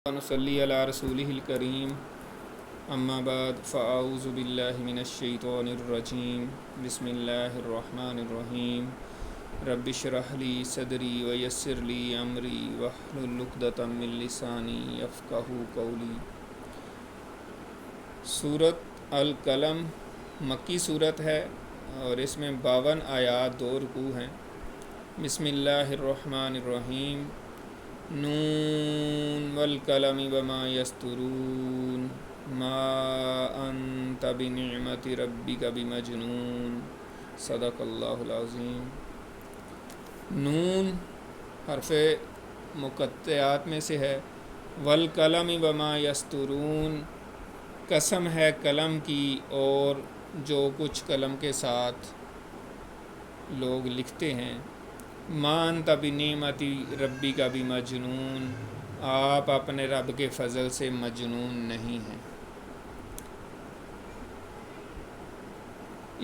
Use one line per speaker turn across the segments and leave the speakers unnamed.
ونصلي على رسوله الكريم اما بعد فاعوذ بالله من الشيطان الرجيم بسم الله الرحمن الرحيم رب اشرح لي صدري ويسر لي امري واحلل عقدة من لساني يفقهوا قولي۔ سورۃ القلم مکی صورت ہے اور اس میں 52 آیات 2 رکوع ہیں۔ بسم اللہ الرحمن الرحیم۔ نون والقلم وما یسطرون ما انت بنعمت ربک بمجنون صدق اللہ العظیم۔ نون حرف مقطعات میں سے ہے۔ والقلم وما یسطرون، قسم ہے قلم کی اور جو کچھ قلم کے ساتھ لوگ لکھتے ہیں۔ ما انت بنعمت ربک بمجنون، آپ اپنے رب کے فضل سے مجنون نہیں ہیں۔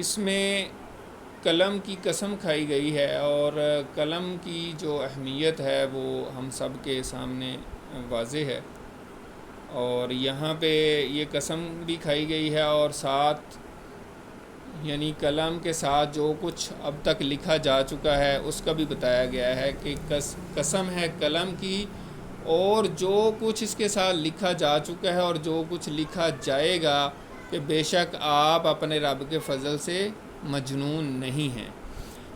اس میں قلم کی قسم کھائی گئی ہے اور قلم کی جو اہمیت ہے وہ ہم سب کے سامنے واضح ہے، اور یہاں پہ یہ قسم بھی کھائی گئی ہے اور ساتھ یعنی قلم کے ساتھ جو کچھ اب تک لکھا جا چکا ہے اس کا بھی بتایا گیا ہے کہ قسم ہے قلم کی اور جو کچھ اس کے ساتھ لکھا جا چکا ہے اور جو کچھ لکھا جائے گا، کہ بے شک آپ اپنے رب کے فضل سے مجنون نہیں ہیں۔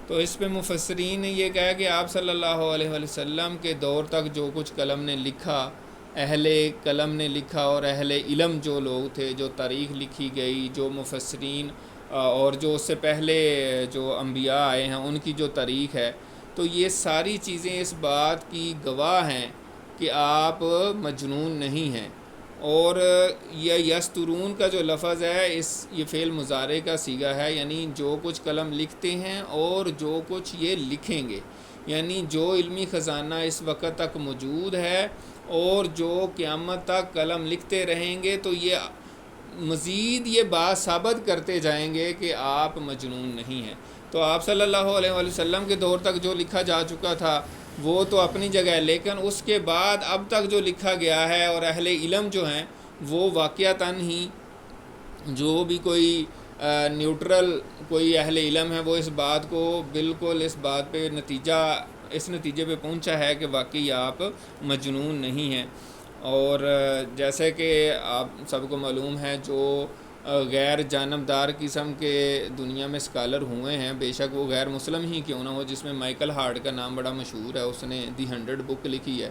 تو اس پہ مفسرین نے یہ کہا کہ آپ صلی اللہ علیہ وسلم کے دور تک جو کچھ قلم نے لکھا، اہل قلم نے لکھا اور اہل علم جو لوگ تھے، جو تاریخ لکھی گئی، جو مفسرین اور جو اس سے پہلے جو انبیاء آئے ہیں ان کی جو تاریخ ہے، تو یہ ساری چیزیں اس بات کی گواہ ہیں کہ آپ مجنون نہیں ہیں۔ اور یہ یسترون کا جو لفظ ہے یہ فعل مضارع کا صیغہ ہے، یعنی جو کچھ قلم لکھتے ہیں اور جو کچھ یہ لکھیں گے، یعنی جو علمی خزانہ اس وقت تک موجود ہے اور جو قیامت تک قلم لکھتے رہیں گے، تو یہ مزید یہ بات ثابت کرتے جائیں گے کہ آپ مجنون نہیں ہیں۔ تو آپ صلی اللہ علیہ وسلم کے دور تک جو لکھا جا چکا تھا وہ تو اپنی جگہ ہے، لیکن اس کے بعد اب تک جو لکھا گیا ہے اور اہل علم جو ہیں وہ واقعتاً ہی جو بھی کوئی نیوٹرل کوئی اہل علم ہے وہ اس بات کو بالکل اس بات پہ اس نتیجے پہ پہنچا ہے کہ واقعی آپ مجنون نہیں ہیں۔ اور جیسے کہ آپ سب کو معلوم ہے جو غیر جانبدار قسم کے دنیا میں اسکالر ہوئے ہیں، بے شک وہ غیر مسلم ہی کیوں نہ ہو، جس میں مائیکل ہارٹ کا نام بڑا مشہور ہے، اس نے دی 100 بک لکھی ہے،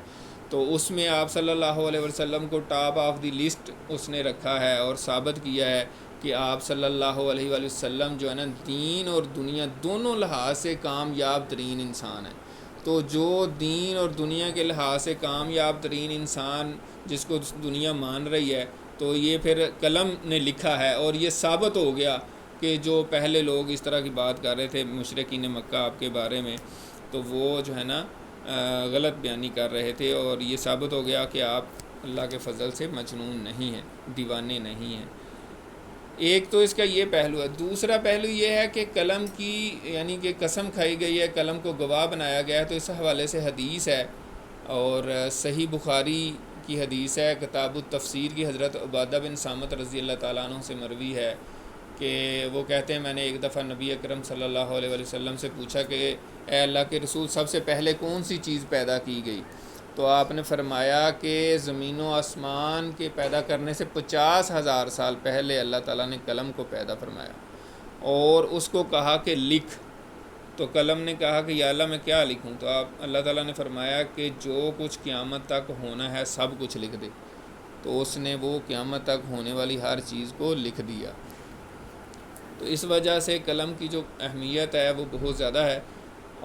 تو اس میں آپ صلی اللہ علیہ وسلم کو ٹاپ آف دی لسٹ اس نے رکھا ہے اور ثابت کیا ہے کہ آپ صلی اللہ علیہ وسلم جو ہے نا دین اور دنیا دونوں لحاظ سے کامیاب ترین انسان ہیں۔ تو جو دین اور دنیا کے لحاظ سے کامیاب ترین انسان جس کو دنیا مان رہی ہے، تو یہ پھر قلم نے لکھا ہے، اور یہ ثابت ہو گیا کہ جو پہلے لوگ اس طرح کی بات کر رہے تھے مشرکین مکہ آپ کے بارے میں، تو وہ جو ہے نا غلط بیانی کر رہے تھے، اور یہ ثابت ہو گیا کہ آپ اللہ کے فضل سے مجنون نہیں ہیں، دیوانے نہیں ہیں۔ ایک تو اس کا یہ پہلو ہے۔ دوسرا پہلو یہ ہے کہ قلم کی یعنی کہ قسم کھائی گئی ہے، قلم کو گواہ بنایا گیا ہے، تو اس حوالے سے حدیث ہے، اور صحیح بخاری کی حدیث ہے، کتاب التفسیر کی حضرت عبادہ بن صامت رضی اللہ تعالیٰ عنہ سے مروی ہے کہ وہ کہتے ہیں میں نے ایک دفعہ نبی اکرم صلی اللہ علیہ وسلم سے پوچھا کہ اے اللہ کے رسول سب سے پہلے کون سی چیز پیدا کی گئی؟ تو آپ نے فرمایا کہ زمین و آسمان کے پیدا کرنے سے 50,000 سال پہلے اللہ تعالیٰ نے قلم کو پیدا فرمایا اور اس کو کہا کہ لکھ۔ تو قلم نے کہا کہ یا اللہ میں کیا لکھوں؟ تو اللہ تعالیٰ نے فرمایا کہ جو کچھ قیامت تک ہونا ہے سب کچھ لکھ دے۔ تو اس نے وہ قیامت تک ہونے والی ہر چیز کو لکھ دیا۔ تو اس وجہ سے قلم کی جو اہمیت ہے وہ بہت زیادہ ہے،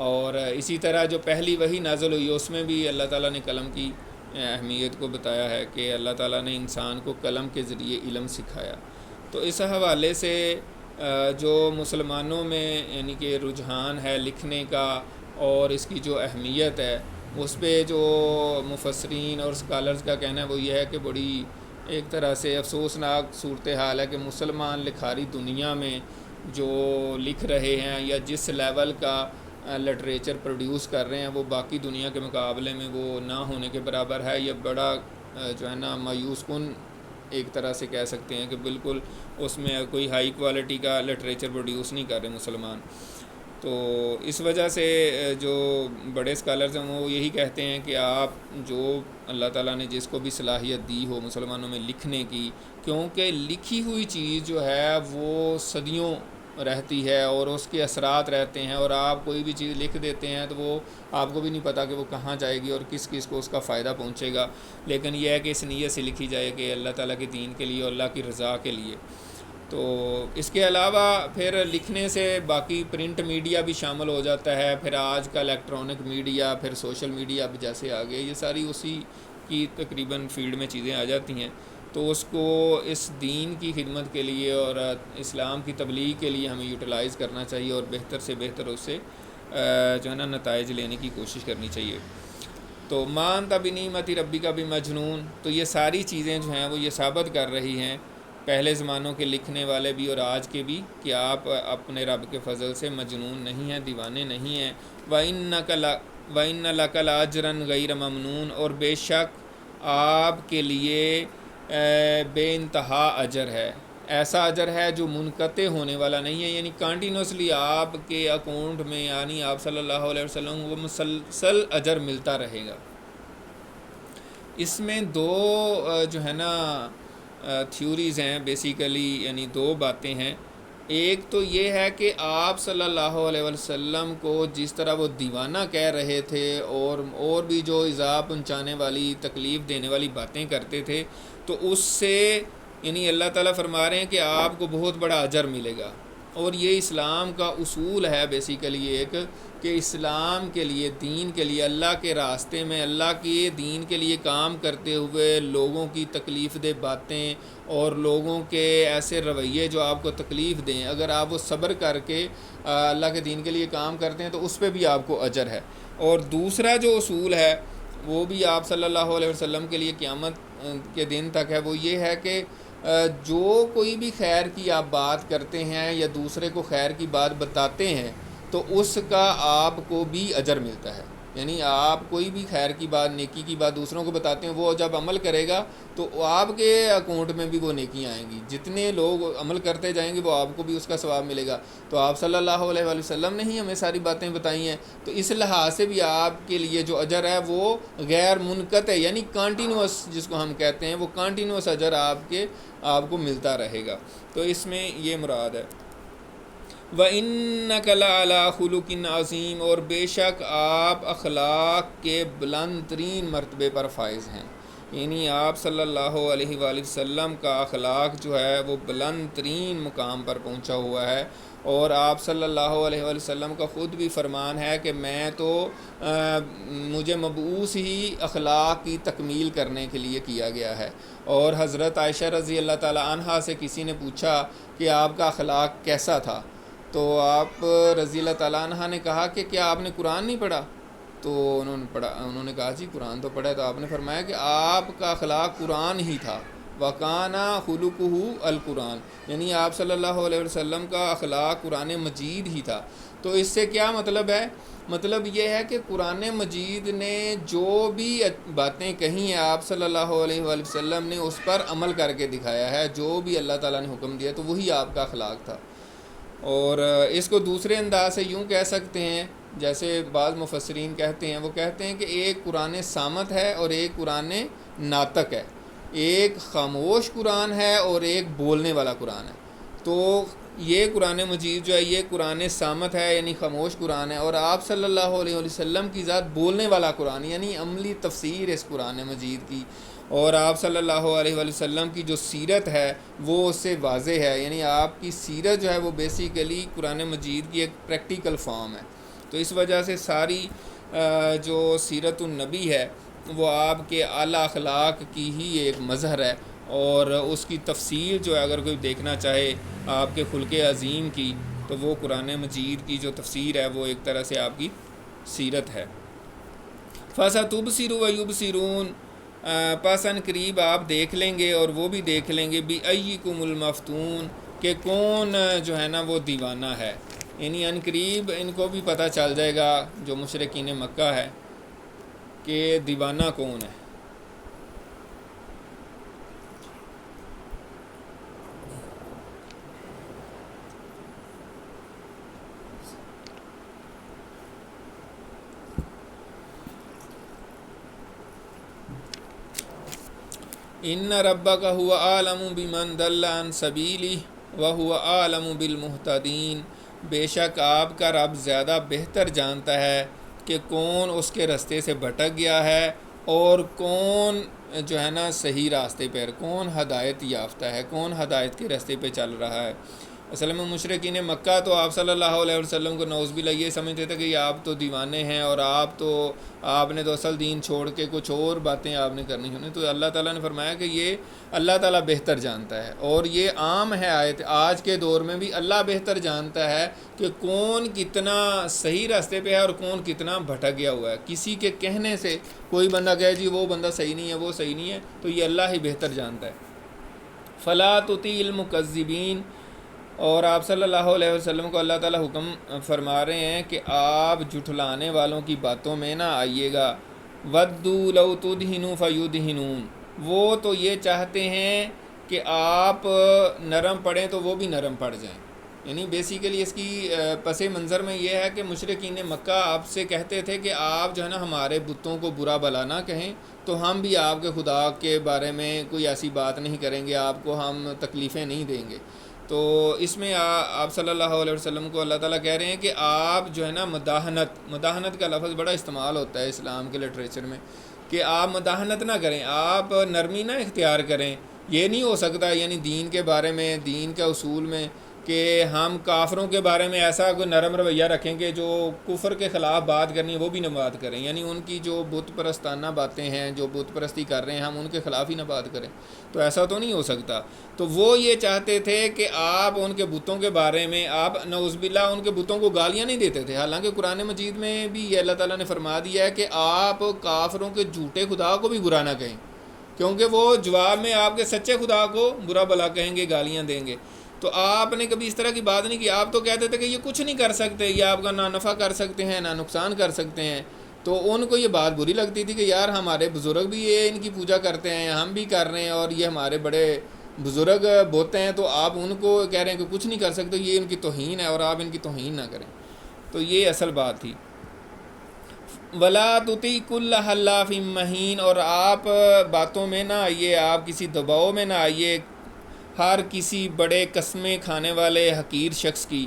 اور اسی طرح جو پہلی وحی نازل ہوئی اس میں بھی اللہ تعالیٰ نے قلم کی اہمیت کو بتایا ہے کہ اللہ تعالیٰ نے انسان کو قلم کے ذریعے علم سکھایا۔ تو اس حوالے سے جو مسلمانوں میں یعنی کہ رجحان ہے لکھنے کا اور اس کی جو اہمیت ہے، اس پہ جو مفسرین اور اسکالرز کا کہنا ہے وہ یہ ہے کہ بڑی ایک طرح سے افسوسناک صورتحال ہے کہ مسلمان لکھاری دنیا میں جو لکھ رہے ہیں یا جس لیول کا لٹریچر پروڈیوس کر رہے ہیں وہ باقی دنیا کے مقابلے میں وہ نہ ہونے کے برابر ہے۔ یہ بڑا جو ہے نا مایوس کن ایک طرح سے کہہ سکتے ہیں کہ بالکل اس میں کوئی ہائی کوالٹی کا لٹریچر پروڈیوس نہیں کر رہے مسلمان. تو اس وجہ سے جو بڑے اسکالرز ہیں وہ یہی کہتے ہیں کہ آپ جو اللہ تعالیٰ نے جس کو بھی صلاحیت دی ہو مسلمانوں میں لکھنے کی، کیونکہ لکھی ہوئی چیز جو ہے وہ صدیوں رہتی ہے اور اس کے اثرات رہتے ہیں، اور آپ کوئی بھی چیز لکھ دیتے ہیں تو وہ آپ کو بھی نہیں پتہ کہ وہ کہاں جائے گی اور کس کس کو اس کا فائدہ پہنچے گا. لیکن یہ ہے کہ اس نیت سے لکھی جائے کہ اللہ تعالیٰ کے دین کے لیے اور اللہ کی رضا کے لیے. تو اس کے علاوہ پھر لکھنے سے باقی پرنٹ میڈیا بھی شامل ہو جاتا ہے، پھر آج کا الیکٹرانک میڈیا، پھر سوشل میڈیا اب جیسے آگے، یہ ساری اسی کی تقریباً فیلڈ میں چیزیں آ جاتی ہیں. تو اس کو اس دین کی خدمت کے لیے اور اسلام کی تبلیغ کے لیے ہمیں یوٹیلائز کرنا چاہیے اور بہتر سے بہتر اس سے جو ہے نا نتائج لینے کی کوشش کرنی چاہیے. تو مان تب نعمت ربی کا بھی مجنون، تو یہ ساری چیزیں جو ہیں وہ یہ ثابت کر رہی ہیں پہلے زمانوں کے لکھنے والے بھی اور آج کے بھی کہ آپ اپنے رب کے فضل سے مجنون نہیں ہیں، دیوانے نہیں ہیں. وَإِنَّ لَكَ لَأَجْرًا غَيْرَ مَمْنُونَ، اور بے شک آپ کے لیے بے انتہا اجر ہے، ایسا اجر ہے جو منقطع ہونے والا نہیں ہے، یعنی کنٹینیوسلی آپ کے اکاؤنٹ میں، یعنی آپ صلی اللہ علیہ وسلم کو مسلسل اجر ملتا رہے گا. اس میں دو جو ہے نا تھیوریز ہیں بیسیکلی، یعنی دو باتیں ہیں. ایک تو یہ ہے کہ آپ صلی اللہ علیہ وسلم کو جس طرح وہ دیوانہ کہہ رہے تھے اور بھی جو ایذا پہنچانے والی تکلیف دینے والی باتیں کرتے تھے، تو اس سے یعنی اللہ تعالیٰ فرما رہے ہیں کہ آپ کو بہت بڑا اجر ملے گا. اور یہ اسلام کا اصول ہے بیسیکلی ایک، کہ اسلام کے لیے، دین کے لیے، اللہ کے راستے میں اللہ کے دین کے لیے کام کرتے ہوئے لوگوں کی تکلیف دہ باتیں اور لوگوں کے ایسے رویے جو آپ کو تکلیف دیں، اگر آپ وہ صبر کر کے اللہ کے دین کے لیے کام کرتے ہیں تو اس پہ بھی آپ کو اجر ہے. اور دوسرا جو اصول ہے وہ بھی آپ صلی اللہ علیہ وسلم کے لیے قیامت کے دن تک ہے، وہ یہ ہے کہ جو کوئی بھی خیر کی آپ بات کرتے ہیں یا دوسرے کو خیر کی بات بتاتے ہیں تو اس کا آپ کو بھی اجر ملتا ہے. یعنی آپ کوئی بھی خیر کی بات، نیکی کی بات دوسروں کو بتاتے ہیں، وہ جب عمل کرے گا تو آپ کے اکاؤنٹ میں بھی وہ نیکیاں آئیں گی. جتنے لوگ عمل کرتے جائیں گے وہ آپ کو بھی اس کا ثواب ملے گا. تو آپ صلی اللہ علیہ وسلم نے ہی ہمیں ساری باتیں بتائی ہیں، تو اس لحاظ سے بھی آپ کے لیے جو اجر ہے وہ غیر منقطع، یعنی کنٹینیوس جس کو ہم کہتے ہیں، وہ کنٹینیوس اجر آپ کو ملتا رہے گا. تو اس میں یہ مراد ہے. وَإِنَّكَ لَعَلَىٰ خُلُقٍ عَظِيمٍ، اور بے شک آپ اخلاق کے بلند ترین مرتبے پر فائز ہیں. یعنی آپ صلی اللہ علیہ وآلہ وسلم کا اخلاق جو ہے وہ بلند ترین مقام پر پہنچا ہوا ہے. اور آپ صلی اللہ علیہ وآلہ وسلم کا خود بھی فرمان ہے کہ میں تو مجھے مبعوث ہی اخلاق کی تکمیل کرنے کے لیے کیا گیا ہے. اور حضرت عائشہ رضی اللہ تعالی عنہا سے کسی نے پوچھا کہ آپ کا اخلاق کیسا تھا، تو آپ رضی اللہ تعالیٰ عنہ نے کہا کہ کیا آپ نے قرآن نہیں پڑھا؟ تو انہوں نے کہا جی قرآن تو پڑھا ہے. تو آپ نے فرمایا کہ آپ کا اخلاق قرآن ہی تھا. وَكَانَ خُلُقُهُ القرآن، یعنی آپ صلی اللہ علیہ وسلم کا اخلاق قرآن مجید ہی تھا. تو اس سے کیا مطلب ہے؟ مطلب یہ ہے کہ قرآن مجید نے جو بھی باتیں کہی ہیں آپ صلی اللہ علیہ وآلہ وسلم نے اس پر عمل کر کے دکھایا ہے. جو بھی اللہ تعالیٰ نے حکم دیا تو وہی آپ کا اخلاق تھا. اور اس کو دوسرے انداز سے یوں کہہ سکتے ہیں، جیسے بعض مفسرین کہتے ہیں، وہ کہتے ہیں کہ ایک قرآن صامت ہے اور ایک قرآن ناطق ہے. ایک خاموش قرآن ہے اور ایک بولنے والا قرآن ہے. تو یہ قرآن مجید جو ہے یہ قرآن صامت ہے، یعنی خاموش قرآن ہے، اور آپ صلی اللہ علیہ وسلم کی ذات بولنے والا قرآن، یعنی عملی تفسیر اس قرآن مجید کی. اور آپ صلی اللہ علیہ وسلم کی جو سیرت ہے وہ اس سے واضح ہے، یعنی آپ کی سیرت جو ہے وہ بیسیکلی قرآن مجید کی ایک پریکٹیکل فارم ہے. تو اس وجہ سے ساری جو سیرت النبی ہے وہ آپ کے اعلیٰ اخلاق کی ہی ایک مظہر ہے. اور اس کی تفسیر جو ہے اگر کوئی دیکھنا چاہے آپ کے خلق عظیم کی، تو وہ قرآن مجید کی جو تفسیر ہے وہ ایک طرح سے آپ کی سیرت ہے. فَسَتُبْصِرُ وَيُبْصِرُونَ، پس ان قریب آپ دیکھ لیں گے اور وہ بھی دیکھ لیں گے، بِأَيِّكُمُ الْمَفْتُونَ، کہ کون جو ہے نا وہ دیوانہ ہے. یعنی ان قریب ان کو بھی پتہ چل جائے گا جو مشرکین مکہ ہے کہ دیوانہ کون ہے. ان ربک هو اعلم بمن ضل عن سبیلہ وهو اعلم بالمہتدین، بے شک آپ کا رب زیادہ بہتر جانتا ہے کہ کون اس کے راستے سے بھٹک گیا ہے اور کون جو ہے نا صحیح راستے پر، کون ہدایت یافتہ ہے، کون ہدایت کے راستے پہ چل رہا ہے۔ اصل میں مشرکین مکہ تو آپ صلی اللہ علیہ وسلم کو نعوذ باللہ یہ سمجھتے تھے کہ یہ آپ تو دیوانے ہیں اور آپ نے تو اصل دین چھوڑ کے کچھ اور باتیں آپ نے کرنی ہونے، تو اللہ تعالیٰ نے فرمایا کہ یہ اللہ تعالیٰ بہتر جانتا ہے، اور یہ عام ہے آیت، آج کے دور میں بھی اللہ بہتر جانتا ہے کہ کون کتنا صحیح راستے پہ ہے اور کون کتنا بھٹک گیا ہوا ہے۔ کسی کے کہنے سے کوئی بندہ کہے جی وہ بندہ صحیح نہیں ہے، وہ صحیح نہیں ہے، تو یہ اللہ ہی بہتر جانتا ہے۔ فلا تطیع المکذبین، اور آپ صلی اللہ علیہ وسلم کو اللہ تعالیٰ حکم فرما رہے ہیں کہ آپ جھٹلانے والوں کی باتوں میں نہ آئیے گا۔ وَدُّوا لَوْ تُدْهِنُوا فَيُدْهِنُونَ، وہ تو یہ چاہتے ہیں کہ آپ نرم پڑیں تو وہ بھی نرم پڑ جائیں، یعنی بیسیکلی اس کی پس منظر میں یہ ہے کہ مشرکین مکہ آپ سے کہتے تھے کہ آپ جو ہے نا ہمارے بتوں کو برا بھلا نہ کہیں، تو ہم بھی آپ کے خدا کے بارے میں کوئی ایسی بات نہیں کریں گے، آپ کو ہم تکلیفیں نہیں دیں گے۔ تو اس میں آپ صلی اللہ علیہ وسلم کو اللہ تعالیٰ کہہ رہے ہیں کہ آپ جو ہے نا مداحنت کا لفظ بڑا استعمال ہوتا ہے اسلام کے لٹریچر میں، کہ آپ مداحنت نہ کریں، آپ نرمی نہ اختیار کریں۔ یہ نہیں ہو سکتا یعنی دین کے بارے میں، دین کے اصول میں، کہ ہم کافروں کے بارے میں ایسا کوئی نرم رویہ رکھیں کہ جو کفر کے خلاف بات کرنی ہے وہ بھی نہ بات کریں، یعنی ان کی جو بت پرستانہ باتیں ہیں، جو بت پرستی کر رہے ہیں، ہم ان کے خلاف ہی نہ بات کریں، تو ایسا تو نہیں ہو سکتا۔ تو وہ یہ چاہتے تھے کہ آپ ان کے بتوں کے بارے میں، آپ نعوذ باللہ ان کے بتوں کو گالیاں نہیں دیتے تھے، حالانکہ قرآن مجید میں بھی یہ اللہ تعالیٰ نے فرما دیا ہے کہ آپ کافروں کے جھوٹے خدا کو بھی برا نہ کہیں، کیونکہ وہ جواب میں آپ کے سچے خدا کو برا بھلا کہیں گے، گالیاں دیں گے۔ تو آپ نے کبھی اس طرح کی بات نہیں کی، آپ تو کہتے تھے کہ یہ کچھ نہیں کر سکتے، یہ آپ کا نہ نفع کر سکتے ہیں نہ نقصان کر سکتے ہیں، تو ان کو یہ بات بری لگتی تھی کہ یار ہمارے بزرگ بھی یہ ان کی پوجا کرتے ہیں، ہم بھی کر رہے ہیں، اور یہ ہمارے بڑے بزرگ بوتے ہیں، تو آپ ان کو کہہ رہے ہیں کہ کچھ نہیں کر سکتے، یہ ان کی توہین ہے اور آپ ان کی توہین نہ کریں۔ تو یہ اصل بات تھی۔ وَلَا تُطِیعْ كُلَّ حَلَّافٍ مَّہِینٍ، اور آپ باتوں میں نہ آئیے، آپ کسی دباؤ میں نہ آئیے ہر کسی بڑے قسمیں کھانے والے حقیر شخص کی۔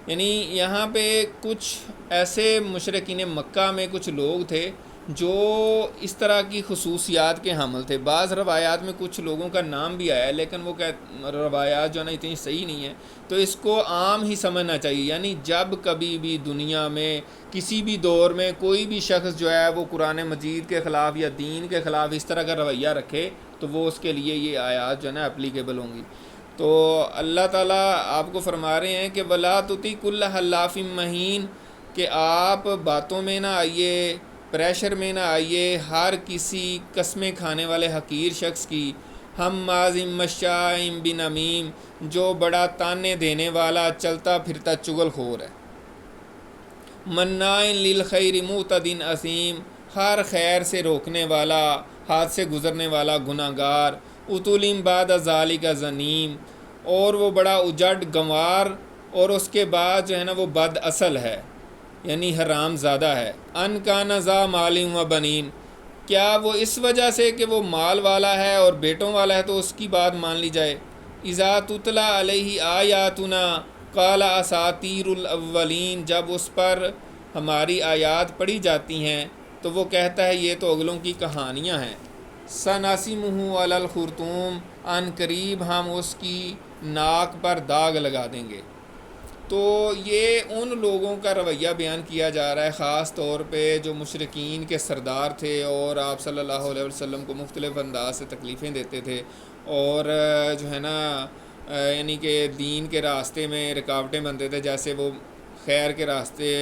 یعنی یہاں پہ کچھ ایسے مشرکین مکہ میں کچھ لوگ تھے جو اس طرح کی خصوصیات کے حامل تھے۔ بعض روایات میں کچھ لوگوں کا نام بھی آیا ہے، لیکن وہ روایات جو ہے نا اتنی صحیح نہیں ہیں، تو اس کو عام ہی سمجھنا چاہیے۔ یعنی جب کبھی بھی دنیا میں کسی بھی دور میں کوئی بھی شخص جو ہے وہ قرآن مجید کے خلاف یا دین کے خلاف اس طرح کا رویہ رکھے، تو وہ اس کے لیے یہ آیات جو ہے نا اپلیکیبل ہوں گی۔ تو اللہ تعالیٰ آپ کو فرما رہے ہیں کہ وَلَا تُطِیعْ كُلَّ حَلَّافٍ مَّہِینٍ، کہ آپ باتوں میں نہ آئیے، پریشر میں نہ آئیے ہر کسی قسمیں کھانے والے حقیر شخص کی، ہمازٍ مشاء بنمیم، جو بڑا تانے دینے والا، چلتا پھرتا چغل خور ہے، مناع للخیر معتد اثیم، ہر خیر سے روکنے والا، ہاتھ سے گزرنے والا گناہ گار، عتل بعد ذالک زنیم، اور وہ بڑا اجڑ گنوار، اور اس کے بعد جو ہے نا وہ بد اصل ہے، یعنی حرام زادہ ہے۔ ان کان ذا مال و بنین، کیا وہ اس وجہ سے کہ وہ مال والا ہے اور بیٹوں والا ہے تو اس کی بات مان لی جائے؟ اذا تتلی علیہ آیاتنا قال اساطیر الاولین، جب اس پر ہماری آیات پڑھی جاتی ہیں تو وہ کہتا ہے یہ تو اگلوں کی کہانیاں ہیں۔ سناسمہ علی الخرطوم، ان قریب ہم اس کی ناک پر داغ لگا دیں گے۔ تو یہ ان لوگوں کا رویہ بیان کیا جا رہا ہے، خاص طور پہ جو مشرکین کے سردار تھے اور آپ صلی اللہ علیہ وسلم کو مختلف انداز سے تکلیفیں دیتے تھے، اور جو ہے نا یعنی کہ دین کے راستے میں رکاوٹیں بنتے تھے، جیسے وہ خیر کے راستے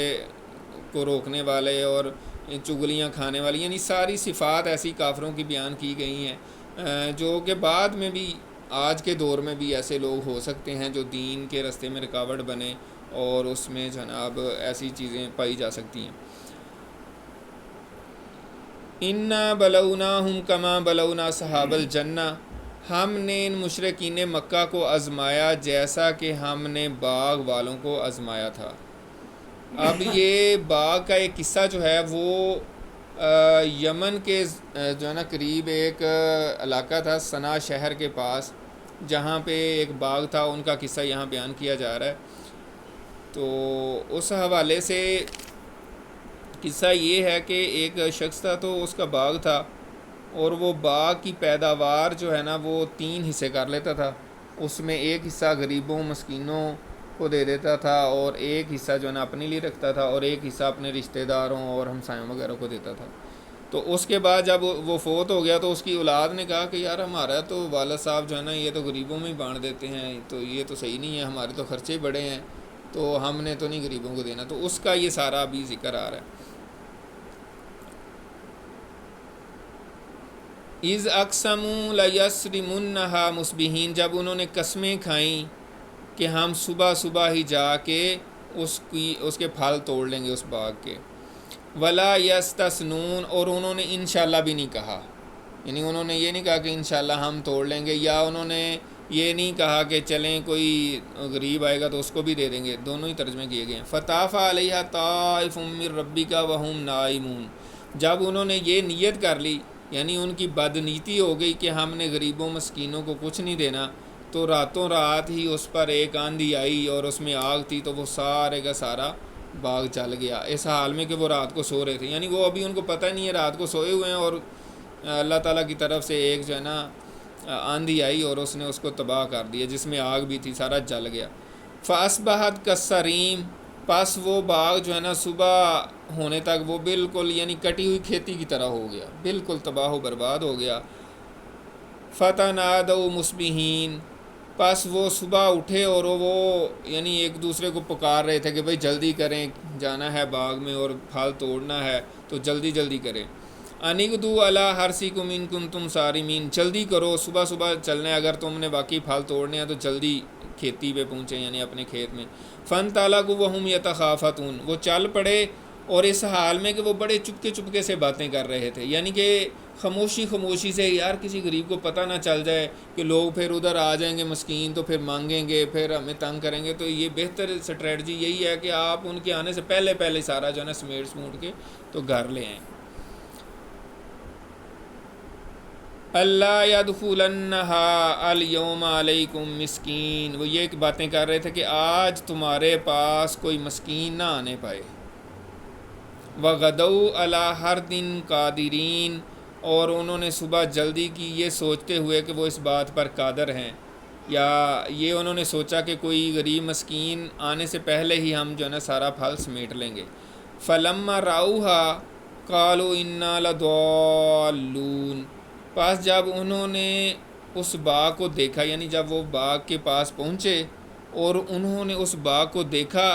کو روکنے والے اور چغلیاں کھانے والی، یعنی ساری صفات ایسی کافروں کی بیان کی گئی ہیں، جو کہ بعد میں بھی آج کے دور میں بھی ایسے لوگ ہو سکتے ہیں جو دین کے راستے میں رکاوٹ بنے، اور اس میں جناب ایسی چیزیں پائی جا سکتی ہیں۔ اِنَّا بَلَوْنَاهُمْ كَمَا بَلَوْنَا أَصْحَابَ الْجَنَّةِ، ہم نے ان مشرکین مکہ کو آزمایا جیسا کہ ہم نے باغ والوں کو آزمایا تھا۔ اب یہ باغ کا ایک قصہ جو ہے وہ یمن کے جو ہے نا قریب ایک علاقہ تھا صنعا شہر کے پاس، جہاں پہ ایک باغ تھا، ان کا قصہ یہاں بیان کیا جا رہا ہے۔ تو اس حوالے سے قصہ یہ ہے کہ ایک شخص تھا، تو اس کا باغ تھا، اور وہ باغ کی پیداوار جو ہے نا وہ 3 حصے کر لیتا تھا۔ اس میں ایک حصہ غریبوں مسکینوں کو دے دیتا تھا، اور ایک حصہ جو ہے نا اپنے لیے رکھتا تھا، اور ایک حصہ اپنے رشتہ داروں اور ہمسایوں وغیرہ کو دیتا تھا۔ تو اس کے بعد جب وہ فوت ہو گیا تو اس کی اولاد نے کہا کہ یار ہمارا تو والد صاحب جو ہے نا یہ تو غریبوں میں ہی بانٹ دیتے ہیں، تو یہ تو صحیح نہیں ہے، ہمارے تو خرچے بڑے ہیں، تو ہم نے تو نہیں غریبوں کو دینا۔ تو اس کا یہ سارا ابھی ذکر آ رہا ہے۔ اِذ اقسموا لیصرمنھا مصبحین، جب انہوں نے قسمیں کھائیں کہ ہم صبح صبح ہی جا کے اس کے پھل توڑ لیں گے اس باغ کے۔ ولا یستثنون، اور انہوں نے انشاءاللہ بھی نہیں کہا، یعنی انہوں نے یہ نہیں کہا کہ انشاءاللہ ہم توڑ لیں گے، یا انہوں نے یہ نہیں کہا کہ چلیں کوئی غریب آئے گا تو اس کو بھی دے دیں گے، دونوں ہی ترجمے کیے گئے ہیں۔ فطاف علیہا طائف من ربک وہم نائمون، جب انہوں نے یہ نیت کر لی، یعنی ان کی بدنیتی ہو گئی کہ ہم نے غریبوں مسکینوں کو کچھ نہیں دینا، تو راتوں رات ہی اس پر ایک آندھی آئی اور اس میں آگ تھی، تو وہ سارے کا سارا باغ جل گیا، اس حال میں کہ وہ رات کو سو رہے تھے، یعنی وہ ابھی ان کو پتہ نہیں ہے، رات کو سوئے ہوئے ہیں، اور اللہ تعالیٰ کی طرف سے ایک جو ہے نا آندھی آئی اور اس نے اس کو تباہ کر دیا، جس میں آگ بھی تھی، سارا جل گیا۔ فاصبحت کالصریم، پس وہ باغ جو ہے نا صبح ہونے تک وہ بالکل یعنی کٹی ہوئی کھیتی کی طرح ہو گیا، بالکل تباہ و برباد ہو گیا۔ فتنادوا مصبحین، پس وہ صبح اٹھے اور وہ یعنی ایک دوسرے کو پکار رہے تھے کہ بھئی جلدی کریں، جانا ہے باغ میں اور پھل توڑنا ہے، تو جلدی جلدی کریں۔ انغدوا علی حرثکم ان کنتم صارمین، جلدی کرو، صبح صبح چلنا ہے، اگر تم نے واقعی پھل توڑنے ہیں تو جلدی کھیتی پہ پہنچیں، یعنی اپنے کھیت میں۔ فانطلقوا وہم یتخافتون، وہ چل پڑے اور اس حال میں کہ وہ بڑے چپکے چپکے سے باتیں کر رہے تھے، یعنی کہ خاموشی خاموشی سے، یار کسی غریب کو پتہ نہ چل جائے کہ لوگ پھر ادھر آ جائیں گے مسکین، تو پھر مانگیں گے، پھر ہمیں تنگ کریں گے، تو یہ بہتر اسٹریٹجی یہی ہے کہ آپ ان کے آنے سے پہلے پہلے سارا جو ہے نا سمیٹ سموٹ کے تو گھر لے آئیں۔ اللہ یدخلنھا الیوم علیکم مسکین، وہ یہ باتیں کر رہے تھے کہ آج تمہارے پاس کوئی مسکین نہ آنے پائے۔ وغدوا علی حرد قادرین، اور انہوں نے صبح جلدی کی یہ سوچتے ہوئے کہ وہ اس بات پر قادر ہیں، یا یہ انہوں نے سوچا کہ کوئی غریب مسکین آنے سے پہلے ہی ہم جو ہے نا سارا پھل سمیٹ لیں گے۔ فلما رأوہا قالوا انا لضالون، پس جب انہوں نے اس باغ کو دیکھا، یعنی جب وہ باغ کے پاس پہنچے اور انہوں نے اس باغ کو دیکھا،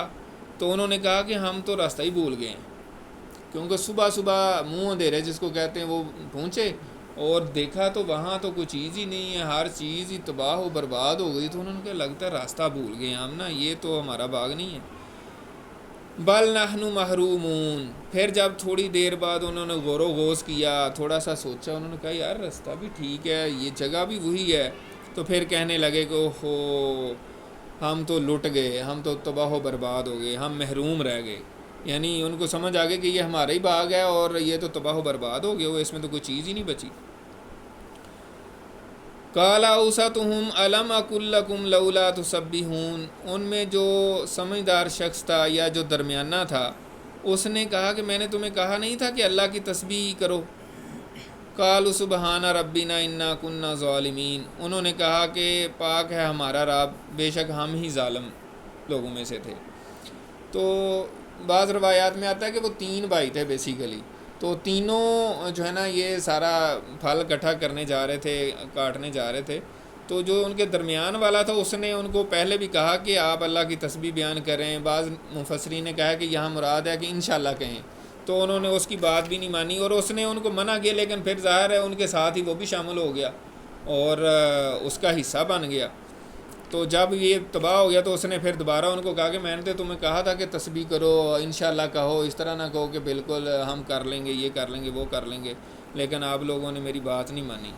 تو انہوں نے کہا کہ ہم تو راستہ ہی بھول گئے ہیں، کیونکہ صبح صبح منہ اندھیرے جس کو کہتے ہیں وہ پہنچے اور دیکھا تو وہاں تو کوئی چیز ہی نہیں ہے، ہر چیز ہی تباہ و برباد ہو گئی، تو انہوں نے کہا لگتا ہے راستہ بھول گئے ہم نا، یہ تو ہمارا باغ نہیں ہے۔ بل نحن محرومون، پھر جب تھوڑی دیر بعد انہوں نے غور و غوض کیا، تھوڑا سا سوچا، انہوں نے کہا یار راستہ بھی ٹھیک ہے، یہ جگہ بھی وہی ہے، تو پھر کہنے لگے کہ اوہو ہم تو لٹ گئے، ہم تو تباہ و برباد ہو گئے، ہم محروم رہ گئے، یعنی ان کو سمجھ آ گئی کہ یہ ہمارا ہی باغ ہے اور یہ تو تباہ و برباد ہو گیا، اس میں تو کوئی چیز ہی نہیں بچی۔ قال اوسطهم الم اقل لکم لولا تسبحون، ان میں جو سمجھدار شخص تھا یا جو درمیانہ تھا، اس نے کہا کہ میں نے تمہیں کہا نہیں تھا کہ اللہ کی تسبیح کرو۔ قالوا سبحان ربنا انا كنا ظالمین، انہوں نے کہا کہ پاک ہے ہمارا رب، بے شک ہم ہی ظالم لوگوں میں سے تھے۔ تو بعض روایات میں آتا ہے کہ وہ 3 بھائی تھے بیسیکلی، تو تینوں جو ہے نا یہ سارا پھل اکٹھا کرنے جا رہے تھے، کاٹنے جا رہے تھے، تو جو ان کے درمیان والا تھا اس نے ان کو پہلے بھی کہا کہ آپ اللہ کی تسبیح بیان کریں، بعض مفسرین نے کہا کہ یہاں مراد ہے کہ انشاءاللہ کہیں، تو انہوں نے اس کی بات بھی نہیں مانی اور اس نے ان کو منع کیا، لیکن پھر ظاہر ہے ان کے ساتھ ہی وہ بھی شامل ہو گیا اور اس کا حصہ بن گیا۔ تو جب یہ تباہ ہو گیا تو اس نے پھر دوبارہ ان کو کہا کہ میں نے تو تمہیں کہا تھا کہ تسبیح کرو، انشاءاللہ کہو، اس طرح نہ کہو کہ بالکل ہم کر لیں گے، یہ کر لیں گے، وہ کر لیں گے، لیکن آپ لوگوں نے میری بات نہیں مانی۔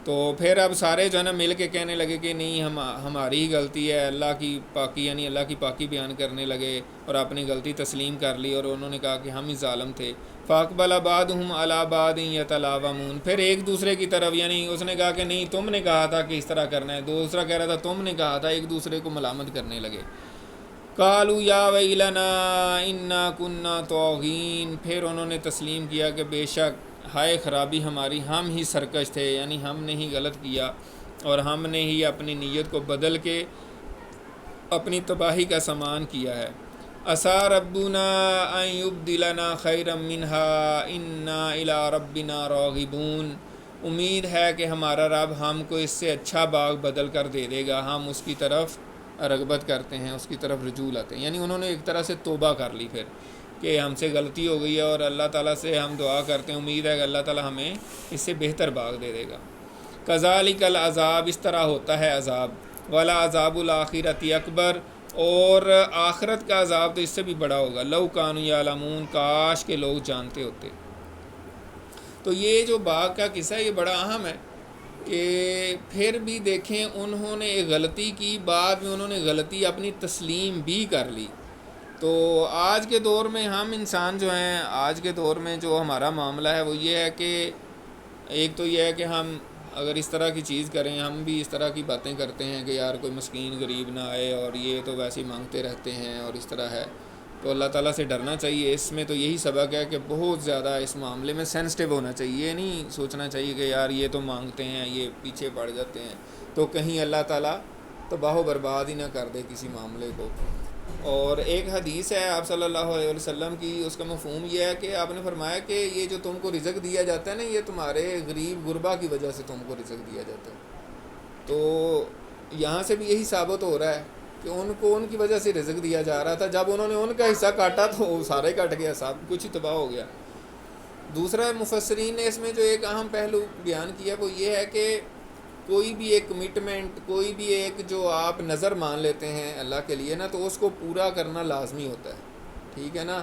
تو پھر اب سارے جو ہے نا مل کے کہنے لگے کہ نہیں ہماری ہی غلطی ہے، اللہ کی پاکی یعنی اللہ کی پاکی بیان کرنے لگے اور اپنی غلطی تسلیم کر لی، اور انہوں نے کہا کہ ہم ہی ظالم تھے۔ فاقبل بعضهم علی بعض یتلاومون، پھر ایک دوسرے کی طرف، یعنی اس نے کہا کہ نہیں تم نے کہا تھا کہ اس طرح کرنا ہے، دوسرا کہہ رہا تھا تم نے کہا تھا، ایک دوسرے کو ملامت کرنے لگے۔ قالوا یا ویلنا انا کنا طاغین، پھر انہوں نے تسلیم کیا کہ بے شک ہائے خرابی ہماری، ہم ہی سرکش تھے، یعنی ہم نے ہی غلط کیا اور ہم نے ہی اپنی نیت کو بدل کے اپنی تباہی کا سامان کیا ہے۔ عسیٰ ربنا ان یبدلنا خیرا منہا انا الی ربنا راغبون، امید ہے کہ ہمارا رب ہم کو اس سے اچھا باغ بدل کر دے دے گا، ہم اس کی طرف رغبت کرتے ہیں، اس کی طرف رجوع لاتے ہیں۔ یعنی انہوں نے ایک طرح سے توبہ کر لی پھر کہ ہم سے غلطی ہو گئی ہے اور اللہ تعالیٰ سے ہم دعا کرتے ہیں، امید ہے کہ اللہ تعالیٰ ہمیں اس سے بہتر باغ دے دے گا۔ کذالک العذاب، اس طرح ہوتا ہے عذاب، ولا عذاب الآخرۃ اکبر، اور آخرت کا عذاب تو اس سے بھی بڑا ہوگا، لو کانوا یعلمون، کاش کے لوگ جانتے ہوتے۔ تو یہ جو باغ کا قصہ ہے یہ بڑا اہم ہے کہ پھر بھی دیکھیں انہوں نے ایک غلطی کی، بعد میں انہوں نے غلطی اپنی تسلیم بھی کر لی۔ تو آج کے دور میں ہم انسان جو ہیں، آج کے دور میں جو ہمارا معاملہ ہے وہ یہ ہے کہ ایک تو یہ ہے کہ ہم اگر اس طرح کی چیز کریں، ہم بھی اس طرح کی باتیں کرتے ہیں کہ یار کوئی مسکین غریب نہ آئے اور یہ تو ویسے ہی مانگتے رہتے ہیں اور اس طرح ہے، تو اللہ تعالیٰ سے ڈرنا چاہیے۔ اس میں تو یہی سبق ہے کہ بہت زیادہ اس معاملے میں سینسٹیو ہونا چاہیے، یہ نہیں سوچنا چاہیے کہ یار یہ تو مانگتے ہیں، یہ پیچھے پڑ جاتے ہیں تو کہیں اللہ تعالیٰ تباہ و برباد ہی نہ کر دے کسی معاملے کو۔ اور ایک حدیث ہے آپ صلی اللہ علیہ وسلم کی، اس کا مفہوم یہ ہے کہ آپ نے فرمایا کہ یہ جو تم کو رزق دیا جاتا ہے نا، یہ تمہارے غریب غربا کی وجہ سے تم کو رزق دیا جاتا ہے۔ تو یہاں سے بھی یہی ثابت ہو رہا ہے کہ ان کو ان کی وجہ سے رزق دیا جا رہا تھا، جب انہوں نے ان کا حصہ کاٹا تو وہ سارا ہی کٹ گیا، سب کچھ ہی تباہ ہو گیا۔ دوسرا مفسرین نے اس میں جو ایک اہم پہلو بیان کیا وہ یہ ہے کہ کوئی بھی ایک کمٹمنٹ، کوئی بھی ایک جو آپ نظر مان لیتے ہیں اللہ کے لیے نا، تو اس کو پورا کرنا لازمی ہوتا ہے، ٹھیک ہے نا۔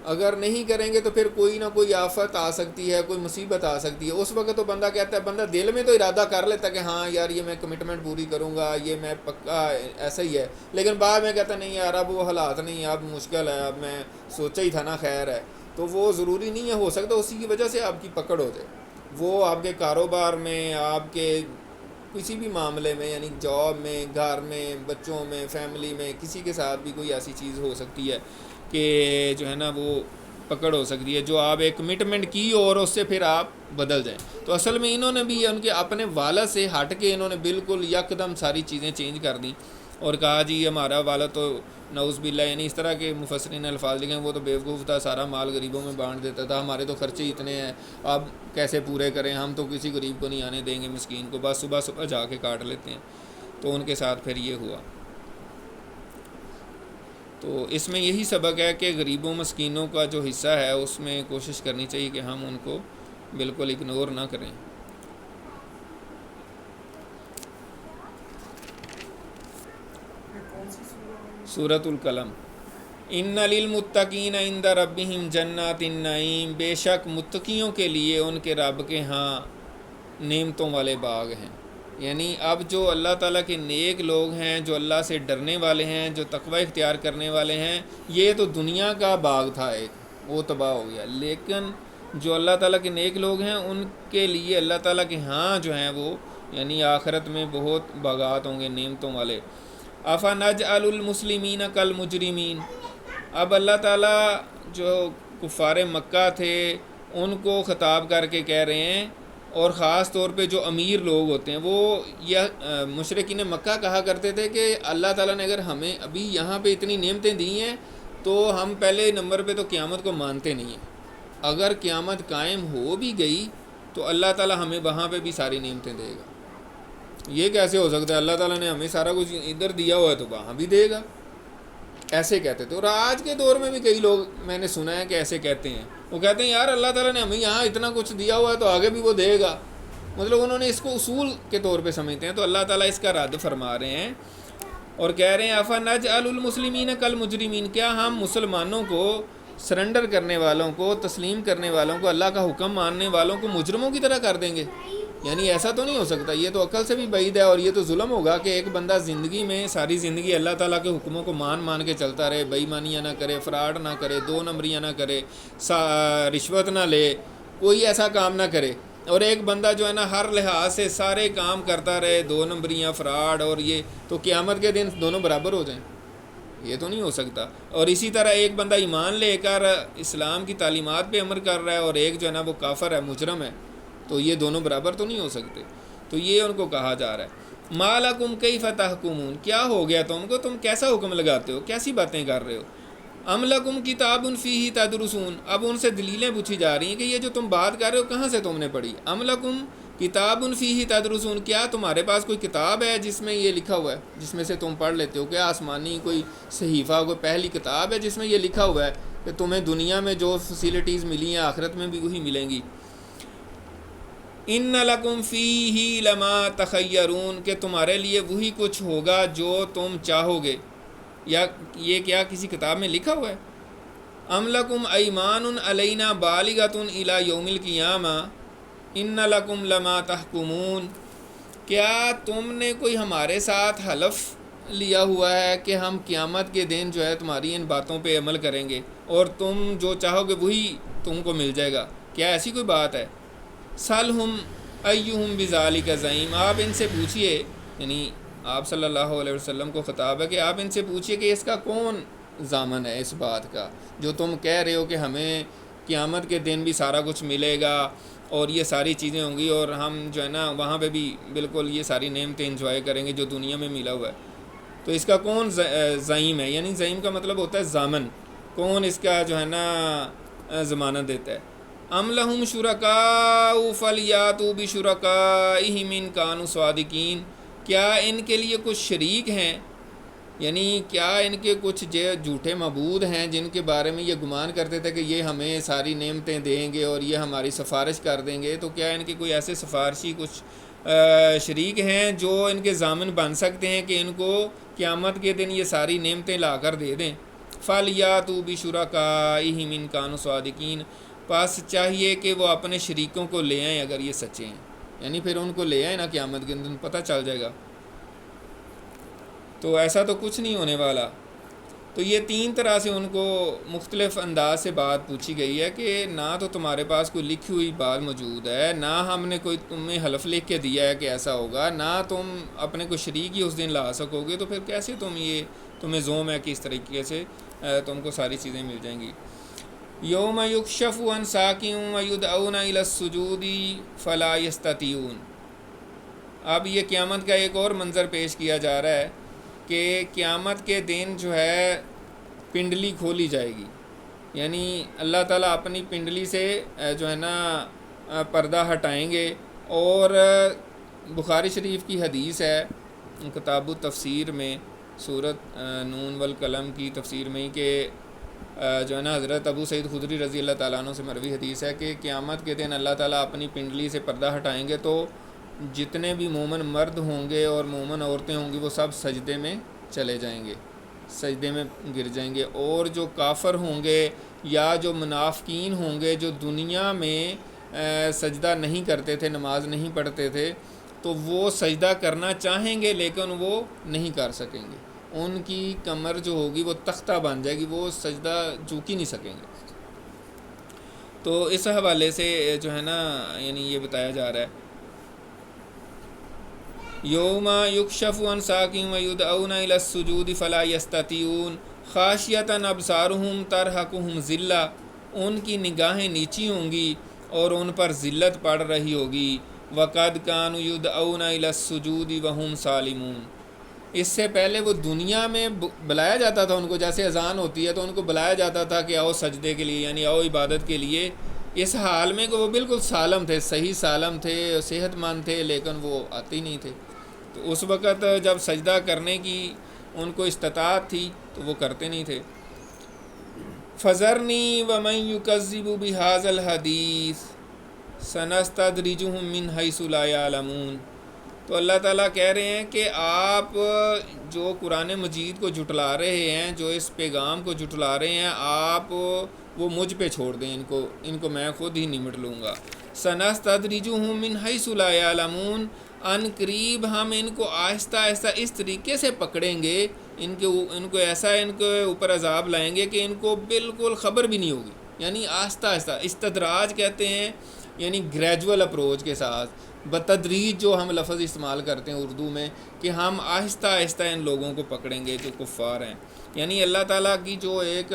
اگر نہیں کریں گے تو پھر کوئی نہ کوئی آفت آ سکتی ہے، کوئی مصیبت آ سکتی ہے، اس وقت تو بندہ کہتا ہے، بندہ دل میں تو ارادہ کر لیتا ہے کہ ہاں یار یہ میں کمٹمنٹ پوری کروں گا، یہ میں پکا ایسا ہی ہے، لیکن بعد میں کہتا نہیں یار اب وہ حالات نہیں، اب مشکل ہے، اب میں سوچا ہی تھا نا خیر ہے، تو وہ ضروری نہیں ہے، ہو سکتا اسی کی وجہ سے آپ کی پکڑ ہو جائے، وہ آپ کے کاروبار میں، آپ کے کسی بھی معاملے میں، یعنی جاب میں، گھر میں، بچوں میں، فیملی میں، کسی کے ساتھ بھی کوئی ایسی چیز ہو سکتی ہے کہ جو ہے نا وہ پکڑ ہو سکتی ہے، جو آپ ایک کمٹمنٹ کی اور اس سے پھر آپ بدل جائیں۔ تو اصل میں انہوں نے بھی ان کے اپنے والد سے ہٹ کے انہوں نے بالکل یکدم ساری چیزیں چینج کر دیں اور کہا جی ہمارا والد تو نعوذ باللہ، یعنی اس طرح کے مفسرین نے الفاظ لکھے ہیں، وہ تو بیوقوف تھا، سارا مال غریبوں میں بانٹ دیتا تھا، ہمارے تو خرچے اتنے ہیں، اب کیسے پورے کریں، ہم تو کسی غریب کو نہیں آنے دیں گے، مسکین کو بس صبح صبح جا کے کاٹ لیتے ہیں۔ تو ان کے ساتھ پھر یہ ہوا۔ تو اس میں یہی سبق ہے کہ غریبوں مسکینوں کا جو حصہ ہے اس میں کوشش کرنی چاہیے کہ ہم ان کو بالکل اگنور نہ کریں۔ سورۃ القلم۔ ان للمتقین عند ربہم جنات النعیم، بے شک متقیوں کے لیے ان کے رب کے ہاں نعمتوں والے باغ ہیں۔ یعنی اب جو اللہ تعالیٰ کے نیک لوگ ہیں، جو اللہ سے ڈرنے والے ہیں، جو تقوی اختیار کرنے والے ہیں، یہ تو دنیا کا باغ تھا ایک، وہ تباہ ہو گیا، لیکن جو اللہ تعالیٰ کے نیک لوگ ہیں ان کے لیے اللہ تعالیٰ کے ہاں جو ہیں وہ یعنی آخرت میں بہت باغات ہوں گے نعمتوں والے۔ افنجعل المسلمین کالمجرمین، اب اللہ تعالیٰ جو کفار مکہ تھے ان کو خطاب کر کے کہہ رہے ہیں، اور خاص طور پہ جو امیر لوگ ہوتے ہیں، وہ مشرکین مکہ کہا کرتے تھے کہ اللہ تعالیٰ نے اگر ہمیں ابھی یہاں پہ اتنی نعمتیں دی ہیں تو ہم پہلے نمبر پہ تو قیامت کو مانتے نہیں ہیں، اگر قیامت قائم ہو بھی گئی تو اللہ تعالیٰ ہمیں وہاں پہ بھی ساری نعمتیں دے گا۔ یہ کیسے ہو سکتا ہے؟ اللہ تعالیٰ نے ہمیں سارا کچھ ادھر دیا ہوا ہے تو وہاں بھی دے گا، ایسے کہتے تھے۔ اور آج کے دور میں بھی کئی لوگ میں نے سنا ہے کہ ایسے کہتے ہیں، وہ کہتے ہیں یار اللہ تعالیٰ نے ہمیں یہاں اتنا کچھ دیا ہوا ہے تو آگے بھی وہ دے گا، مطلب انہوں نے اس کو اصول کے طور پہ سمجھتے ہیں۔ تو اللہ تعالیٰ اس کا رد فرما رہے ہیں اور کہہ رہے ہیں افنجعل المسلمین کالمجرمین، کیا ہم مسلمانوں کو، سرنڈر کرنے والوں کو، تسلیم کرنے والوں کو، اللہ کا حکم ماننے والوں کو مجرموں کی طرح کر دیں گے؟ یعنی ایسا تو نہیں ہو سکتا، یہ تو عقل سے بھی بعید ہے، اور یہ تو ظلم ہوگا کہ ایک بندہ زندگی میں ساری زندگی اللہ تعالیٰ کے حکموں کو مان کے چلتا رہے، بے ایمانیاں نہ کرے، فراڈ نہ کرے، دو نمبریاں نہ کرے، رشوت نہ لے، کوئی ایسا کام نہ کرے، اور ایک بندہ جو ہے نا ہر لحاظ سے سارے کام کرتا رہے، دو نمبریاں، فراڈ اور یہ، تو قیامت کے دن دونوں برابر ہو جائیں؟ یہ تو نہیں ہو سکتا۔ اور اسی طرح ایک بندہ ایمان لے کر اسلام کی تعلیمات پہ عمل کر رہا ہے اور ایک جو ہے نا وہ کافر ہے، مجرم ہے، تو یہ دونوں برابر تو نہیں ہو سکتے۔ تو یہ ان کو کہا جا رہا ہے ما لکم کیف تحکمون، کیا ہو گیا تم کو، تم کیسا حکم لگاتے ہو، کیسی باتیں کر رہے ہو۔ ام لکم کتاب فیہ تدرسون، اب ان سے دلیلیں پوچھی جا رہی ہیں کہ یہ جو تم بات کر رہے ہو کہاں سے تم نے پڑھی۔ ام لکم کتاب فیہ تدرسون، کیا تمہارے پاس کوئی کتاب ہے جس میں یہ لکھا ہوا ہے، جس میں سے تم پڑھ لیتے ہو؟ کیا آسمانی کوئی صحیفہ، کوئی پہلی کتاب ہے جس میں یہ لکھا ہوا ہے کہ تمہیں دنیا میں جو فیسیلٹیز ملی ہیں آخرت میں بھی وہی ملیں گی؟ ان لکم فیہ لما تخیرون، کہ تمہارے لیے وہی کچھ ہوگا جو تم چاہو گے، یا یہ کیا کسی کتاب میں لکھا ہوا ہے؟ ام لکم ایمان علینا بالغۃ الی یوم القیامہ ان لکم لما تحکمون، کیا تم نے کوئی ہمارے ساتھ حلف لیا ہوا ہے کہ ہم قیامت کے دن جو ہے تمہاری ان باتوں پہ عمل کریں گے اور تم جو چاہو گے وہی تم کو مل جائے گا؟ کیا ایسی کوئی بات ہے؟ سلہم ایہم بذالک زعیم، آپ ان سے پوچھئے، یعنی آپ صلی اللہ علیہ وسلم کو خطاب ہے کہ آپ ان سے پوچھئے کہ اس کا کون ضامن ہے اس بات کا، جو تم کہہ رہے ہو کہ ہمیں قیامت کے دن بھی سارا کچھ ملے گا اور یہ ساری چیزیں ہوں گی اور ہم جو ہے نا وہاں پہ بھی بالکل یہ ساری نعمتیں انجوائے کریں گے جو دنیا میں ملا ہوا ہے، تو اس کا کون زعیم ہے؟ یعنی زعیم کا مطلب ہوتا ہے ضامن، کون اس کا جو ہے نا ضمانت دیتا ہے؟ ام لہم شرکاء فلیاتوا بشرکائہم ان کانوا صادقین، کیا ان کے لیے کچھ شریک ہیں، یعنی کیا ان کے کچھ جھوٹے معبود ہیں جن کے بارے میں یہ گمان کرتے تھے کہ یہ ہمیں ساری نعمتیں دیں گے اور یہ ہماری سفارش کر دیں گے، تو کیا ان کے کوئی ایسے سفارشی کچھ شریک ہیں جو ان کے ضامن بن سکتے ہیں کہ ان کو قیامت کے دن یہ ساری نعمتیں لا کر دے دیں؟ فَلْيَأْتُوا بِشُرَكَائِهِمْ إِن كَانُوا صَادِقِينَ، پس چاہیے کہ وہ اپنے شریکوں کو لے آئیں اگر یہ سچے ہیں، یعنی پھر ان کو لے آئیں نا قیامت کے دن، پتہ چل جائے گا۔ تو ایسا تو کچھ نہیں ہونے والا۔ تو یہ تین طرح سے ان کو مختلف انداز سے بات پوچھی گئی ہے کہ نہ تو تمہارے پاس کوئی لکھی ہوئی بات موجود ہے، نہ ہم نے کوئی تمہیں حلف لکھ کے دیا ہے کہ ایسا ہوگا، نہ تم اپنے کوئی شریک ہی اس دن لا سکو گے، تو پھر کیسے تمہیں زوم ہے کہ اس طریقے سے تم کو ساری چیزیں مل جائیں گی۔ یوم یکشف عن ساق ویدعون الی السجود فلا یستطیعون، اب یہ قیامت کا ایک اور منظر پیش کیا جا رہا ہے کہ قیامت کے دن جو ہے پنڈلی کھولی جائے گی، یعنی اللہ تعالیٰ اپنی پنڈلی سے جو ہے نا پردہ ہٹائیں گے، اور بخاری شریف کی حدیث ہے کتاب التفسیر میں سورۃ نون والقلم کی تفسیر میں کہ جو ہے نا حضرت ابو سعید خدری رضی اللہ تعالیٰ عنہ سے مروی حدیث ہے کہ قیامت کے دن اللہ تعالیٰ اپنی پنڈلی سے پردہ ہٹائیں گے، تو جتنے بھی مومن مرد ہوں گے اور مومن عورتیں ہوں گی وہ سب سجدے میں چلے جائیں گے، سجدے میں گر جائیں گے، اور جو کافر ہوں گے یا جو منافقین ہوں گے جو دنیا میں سجدہ نہیں کرتے تھے، نماز نہیں پڑھتے تھے، تو وہ سجدہ کرنا چاہیں گے لیکن وہ نہیں کر سکیں گے، ان کی کمر جو ہوگی وہ تختہ بن جائے گی، وہ سجدہ جھک ہی نہیں سکیں گے۔ تو اس حوالے سے جو ہے نا یعنی یہ بتایا جا رہا ہے یوم یکشف عن ساق ویدعون الی السجود فلا یستطیعون خاشیۃ ابصارہم ترہقہم ذلہ، ان کی نگاہیں نیچی ہوں گی اور ان پر ذلت پڑ رہی ہوگی، وقد کانوا یدعون الی السجود وہم سالمون، اس سے پہلے وہ دنیا میں بلایا جاتا تھا ان کو، جیسے اذان ہوتی ہے تو ان کو بلایا جاتا تھا کہ آؤ سجدے کے لیے، یعنی آؤ عبادت کے لیے، اس حال میں کہ وہ بالکل سالم تھے، صحیح سالم تھے، صحت مند تھے، لیکن وہ آتے ہی نہیں تھے۔ تو اس وقت جب سجدہ کرنے کی ان کو استطاعت تھی تو وہ کرتے نہیں تھے۔ فَذَرْنِي وَمَن يُكَذِّبُ بِهَذَا الْحَدِيثِ سَنَسْتَدْرِجُهُم مِّنْ حَيْثُ لَا يَعْلَمُونَ، تو اللہ تعالیٰ کہہ رہے ہیں کہ آپ جو قرآن مجید کو جھٹلا رہے ہیں، جو اس پیغام کو جھٹلا رہے ہیں، آپ وہ مجھ پہ چھوڑ دیں، ان کو میں خود ہی نمٹ لوں گا۔ سنستدرجہم من حیث لا یعلمون، ان قریب ہم ان کو آہستہ آہستہ اس طریقے سے پکڑیں گے، ان کو ایسا ان کے اوپر عذاب لائیں گے کہ ان کو بالکل خبر بھی نہیں ہوگی۔ یعنی آہستہ آہستہ، استدراج کہتے ہیں یعنی گریجول اپروچ کے ساتھ، بتدریج جو ہم لفظ استعمال کرتے ہیں اردو میں، کہ ہم آہستہ آہستہ ان لوگوں کو پکڑیں گے جو کفار ہیں۔ یعنی اللہ تعالیٰ کی جو ایک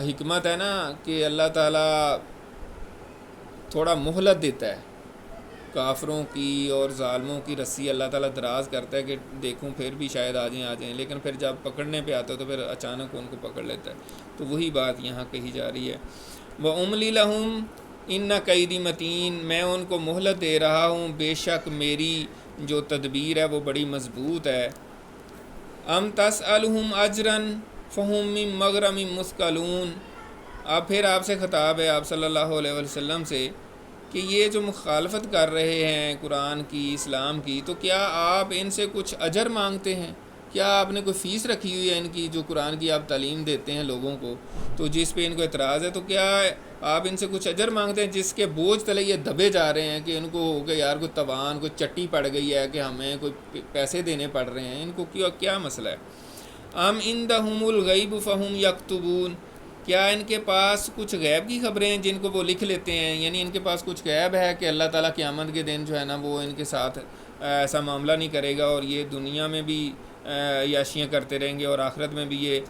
حکمت ہے نا، کہ اللہ تعالیٰ تھوڑا مہلت دیتا ہے کافروں کی اور ظالموں کی رسی اللہ تعالیٰ دراز کرتا ہے کہ دیکھوں پھر بھی شاید آ جائیں، لیکن پھر جب پکڑنے پہ آتا ہے تو پھر اچانک ان کو پکڑ لیتا ہے۔ تو وہی بات یہاں کہی جا رہی ہے، وَأُمْلِي لَهُمْ إِنَّ كَيْدِي مَتِينٌ، میں ان کو مہلت دے رہا ہوں، بے شک میری جو تدبیر ہے وہ بڑی مضبوط ہے۔ ام تسألهم اجرا فهم من مغرم مثقلون، اب پھر آپ سے خطاب ہے آپ صلی اللہ علیہ وسلم سے کہ یہ جو مخالفت کر رہے ہیں قرآن کی، اسلام کی، تو کیا آپ ان سے کچھ اجر مانگتے ہیں؟ کیا آپ نے کوئی فیس رکھی ہوئی ہے ان کی، جو قرآن کی آپ تعلیم دیتے ہیں لوگوں کو، تو جس پہ ان کو اعتراض ہے، تو کیا آپ ان سے کچھ اجر مانگتے ہیں جس کے بوجھ تلے یہ دبے جا رہے ہیں کہ ان کو ہو کہ یار کوئی توان، کوئی چٹی پڑ گئی ہے کہ ہمیں کوئی پیسے دینے پڑ رہے ہیں، ان کو کیا مسئلہ ہے؟ ام عندہم الغیب فہم یکتبون، کیا ان کے پاس کچھ غیب کی خبریں ہیں جن کو وہ لکھ لیتے ہیں؟ یعنی ان کے پاس کچھ غیب ہے کہ اللہ تعالیٰ قیامت کے دن جو ہے نا وہ ان کے ساتھ ایسا معاملہ نہیں کرے گا، اور یہ دنیا میں بھی عیاشیاں کرتے رہیں گے اور آخرت میں بھی یہ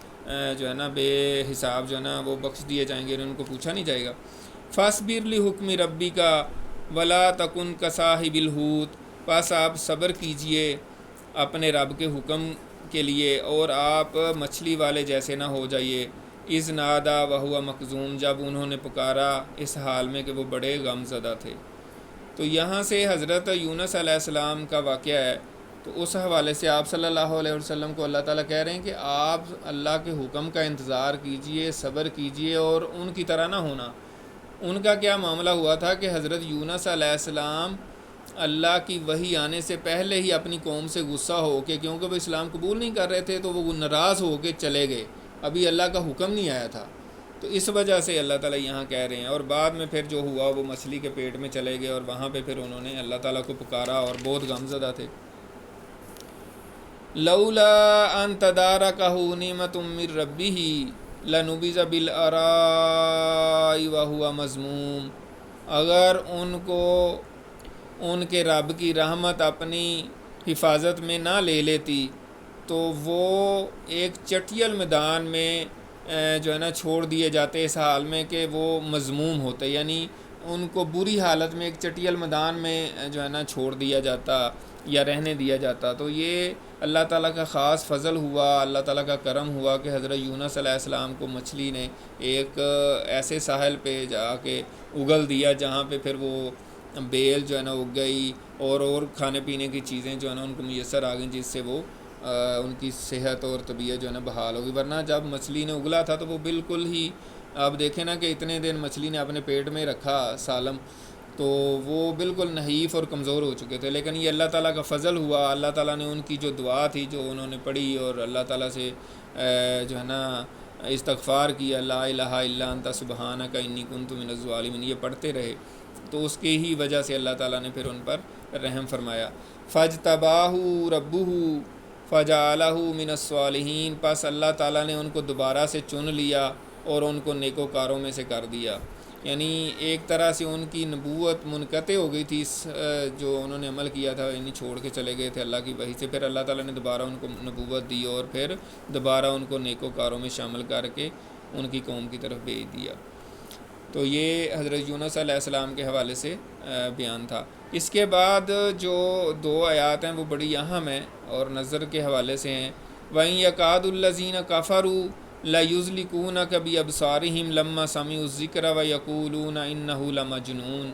جو ہے نا بے حساب جو ہے نا وہ بخش دیے جائیں گے، ان کو پوچھا نہیں جائے گا۔ فاصبر لحکم ربی کا ولا تکن کصاحب الحوت، پس آپ صبر کیجئے اپنے رب کے حکم کے لیے اور آپ مچھلی والے جیسے نہ ہو جائیے۔ اذ نادا وہو مکظوم، جب انہوں نے پکارا اس حال میں کہ وہ بڑے غم زدہ تھے۔ تو یہاں سے حضرت یونس علیہ السلام کا واقعہ ہے، تو اس حوالے سے آپ صلی اللہ علیہ وسلم کو اللہ تعالیٰ کہہ رہے ہیں کہ آپ اللہ کے حکم کا انتظار کیجئے، صبر کیجئے اور ان کی طرح نہ ہونا۔ ان کا کیا معاملہ ہوا تھا کہ حضرت یونس علیہ السلام اللہ کی وحی آنے سے پہلے ہی اپنی قوم سے غصہ ہو کے، کیونکہ وہ اسلام قبول نہیں کر رہے تھے تو وہ ناراض ہو کے چلے گئے، ابھی اللہ کا حکم نہیں آیا تھا، تو اس وجہ سے اللہ تعالیٰ یہاں کہہ رہے ہیں۔ اور بعد میں پھر جو ہوا وہ مچھلی کے پیٹ میں چلے گئے اور وہاں پہ پھر انہوں نے اللہ تعالیٰ کو پکارا اور بہت غمزدہ تھے۔ لولا ان تدارکہ نعمت من ربہ لنبذ بالعراء وہو مذموم، اگر ان کو ان کے رب کی رحمت اپنی حفاظت میں نہ لے لیتی تو وہ ایک چٹیل میدان میں جو ہے نا چھوڑ دیے جاتے، اس حال میں کہ وہ مذموم ہوتے، یعنی ان کو بری حالت میں ایک چٹیل میدان میں جو ہے نا چھوڑ دیا جاتا یا رہنے دیا جاتا۔ تو یہ اللہ تعالیٰ کا خاص فضل ہوا، اللہ تعالیٰ کا کرم ہوا کہ حضرت یونس علیہ السلام کو مچھلی نے ایک ایسے ساحل پہ جا کے اگل دیا جہاں پہ پھر وہ بیل جو ہے نا اگ گئی اور کھانے پینے کی چیزیں جو ہے نا ان کو میسر آ گئیں، جس سے وہ ان کی صحت اور طبیعت جو ہے نا بحال ہوگی۔ ورنہ جب مچھلی نے اگلا تھا تو وہ بالکل ہی، آپ دیکھیں نا کہ اتنے دن مچھلی نے اپنے پیٹ میں رکھا سالم، تو وہ بالکل نحیف اور کمزور ہو چکے تھے، لیکن یہ اللہ تعالیٰ کا فضل ہوا، اللہ تعالیٰ نے ان کی جو دعا تھی جو انہوں نے پڑھی اور اللہ تعالیٰ سے جو ہے نا استغفار کیا، لا الہ الا انت سبحانک انی کنت من الظالمین، یہ پڑھتے رہے، تو اس کی ہی وجہ سے اللہ تعالیٰ نے پھر ان پر رحم فرمایا۔ فاجتباہ ربہ فجعلہ من الصالحین، پس اللہ تعالیٰ نے ان کو دوبارہ سے چن لیا اور ان کو نیکوکاروں میں سے کر دیا۔ یعنی ایک طرح سے ان کی نبوت منقطع ہو گئی تھی، جو انہوں نے عمل کیا تھا، یعنی چھوڑ کے چلے گئے تھے اللہ کی وحی سے، پھر اللہ تعالیٰ نے دوبارہ ان کو نبوت دی اور پھر دوبارہ ان کو نیکوکاروں میں شامل کر کے ان کی قوم کی طرف بھیج دیا۔ تو یہ حضرت یونس علیہ السلام کے حوالے سے بیان تھا۔ اس کے بعد جو 2 آیات ہیں وہ بڑی اہم ہیں اور نظر کے حوالے سے ہیں۔ وَإِن يَكَادُ الَّذِينَ كَفَرُوا لَيُزْلِقُونَكَ بِأَبْصَارِهِمْ لَمَّا سَمِعُوا الذِّكْرَ وَيَقُولُونَ إِنَّهُ لَمَجْنُونٌ،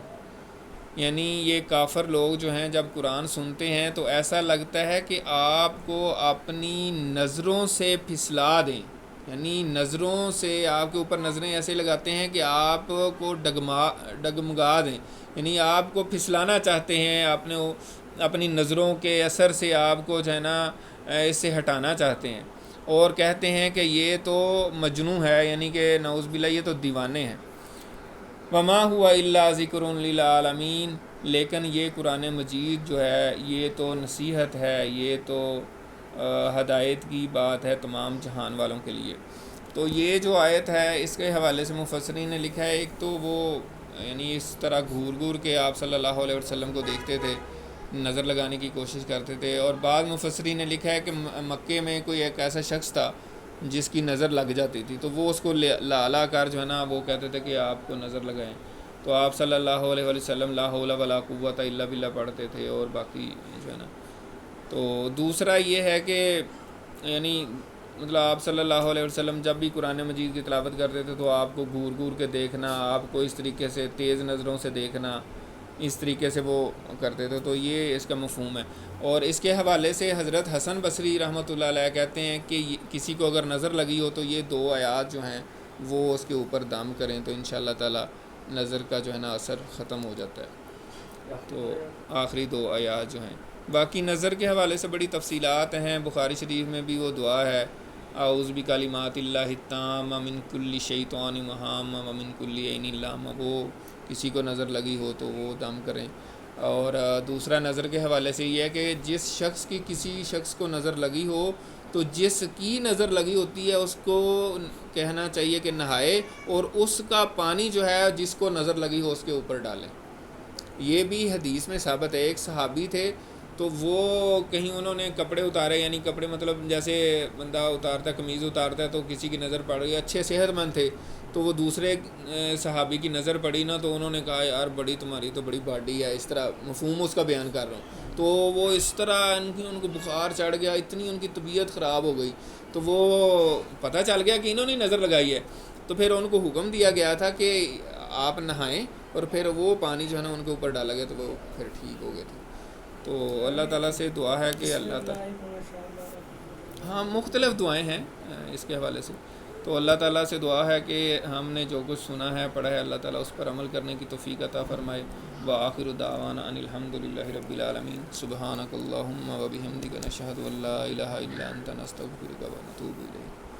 یعنی یہ کافر لوگ جو ہیں جب قرآن سنتے ہیں تو ایسا لگتا ہے کہ آپ کو اپنی نظروں سے پھسلا دیں، یعنی نظروں سے آپ کے اوپر نظریں ایسے لگاتے ہیں کہ آپ کو ڈگمگا دیں، یعنی آپ کو پھسلانا چاہتے ہیں، اپنی نظروں کے اثر سے آپ کو جو ہے نا اس سے ہٹانا چاہتے ہیں، اور کہتے ہیں کہ یہ تو مجنون ہے، یعنی کہ نعوذ باللہ یہ تو دیوانے ہیں۔ وما ہوا الا ذکر للعالمین، لیکن یہ قرآن مجید جو ہے یہ تو نصیحت ہے، یہ تو ہدایت کی بات ہے تمام جہان والوں کے لیے۔ تو یہ جو آیت ہے اس کے حوالے سے مفسرین نے لکھا ہے، ایک تو وہ یعنی اس طرح گھور گھور کے آپ صلی اللہ علیہ وسلم کو دیکھتے تھے، نظر لگانے کی کوشش کرتے تھے، اور بعض مفسرین نے لکھا ہے کہ مکے میں کوئی ایک ایسا شخص تھا جس کی نظر لگ جاتی تھی، تو وہ اس کو لا کر جو ہے نا وہ کہتے تھے کہ آپ کو نظر لگائیں، تو آپ صلی اللہ علیہ وسلم لا حول ولا قوت الا باللہ پڑھتے تھے، اور باقی جو ہے نا۔ تو دوسرا یہ ہے کہ یعنی مطلب آپ صلی اللہ علیہ وسلم جب بھی قرآن مجید کی تلاوت کرتے تھے تو آپ کو گھور گھور کے دیکھنا، آپ کو اس طریقے سے تیز نظروں سے دیکھنا، اس طریقے سے وہ کرتے تھے، تو یہ اس کا مفہوم ہے۔ اور اس کے حوالے سے حضرت حسن بصری رحمۃ اللہ علیہ کہتے ہیں کہ کسی کو اگر نظر لگی ہو تو یہ 2 آیات جو ہیں وہ اس کے اوپر دم کریں تو انشاءاللہ تعالی نظر کا جو ہے نا اثر ختم ہو جاتا ہے۔ تو آخری 2 آیات جو ہیں، باقی نظر کے حوالے سے بڑی تفصیلات ہیں، بخاری شریف میں بھی وہ دعا ہے اعوذ بکلمات اللہ التامہ من کل شیطان وہامہ ومن کل عین لامہ، وہ کسی کو نظر لگی ہو تو وہ دم کریں۔ اور دوسرا نظر کے حوالے سے یہ ہے کہ جس شخص کی کسی شخص کو نظر لگی ہو تو جس کی نظر لگی ہوتی ہے اس کو کہنا چاہیے کہ نہائے، اور اس کا پانی جو ہے جس کو نظر لگی ہو اس کے اوپر ڈالیں۔ یہ بھی حدیث میں ثابت ہے، ایک صحابی تھے تو وہ کہیں انہوں نے کپڑے اتارے، یعنی کپڑے مطلب جیسے بندہ اتارتا ہے قمیض اتارتا ہے تو کسی کی نظر پڑ گئی، اچھے صحت مند تھے، تو وہ دوسرے صحابی کی نظر پڑی نا تو انہوں نے کہا یار بڑی تمہاری تو بڑی باڈی ہے، اس طرح مفہوم اس کا بیان کر رہا ہوں، تو وہ اس طرح ان کو بخار چڑھ گیا، اتنی ان کی طبیعت خراب ہو گئی، تو وہ پتہ چل گیا کہ انہوں نے نظر لگائی ہے، تو پھر ان کو حکم دیا گیا تھا کہ آپ نہائیں، اور پھر وہ پانی جو ہے نا ان کے اوپر ڈالا گیا تو وہ پھر ٹھیک ہو گئے تھے۔ تو اللہ تعالیٰ سے دعا ہے کہ اللہ تعالیٰ، ہاں مختلف دعائیں ہیں اس کے حوالے سے، تو اللہ تعالیٰ سے دعا ہے کہ ہم نے جو کچھ سنا ہے پڑھا ہے اللہ تعالیٰ اس پر عمل کرنے کی توفیق عطا فرمائے۔ وآخر دعوانا ان الحمد للہ رب العالمین، سبحانک اللہم وبحمدک نشہد ان لا الہ الا انت نستغفرک ونتوب الیک۔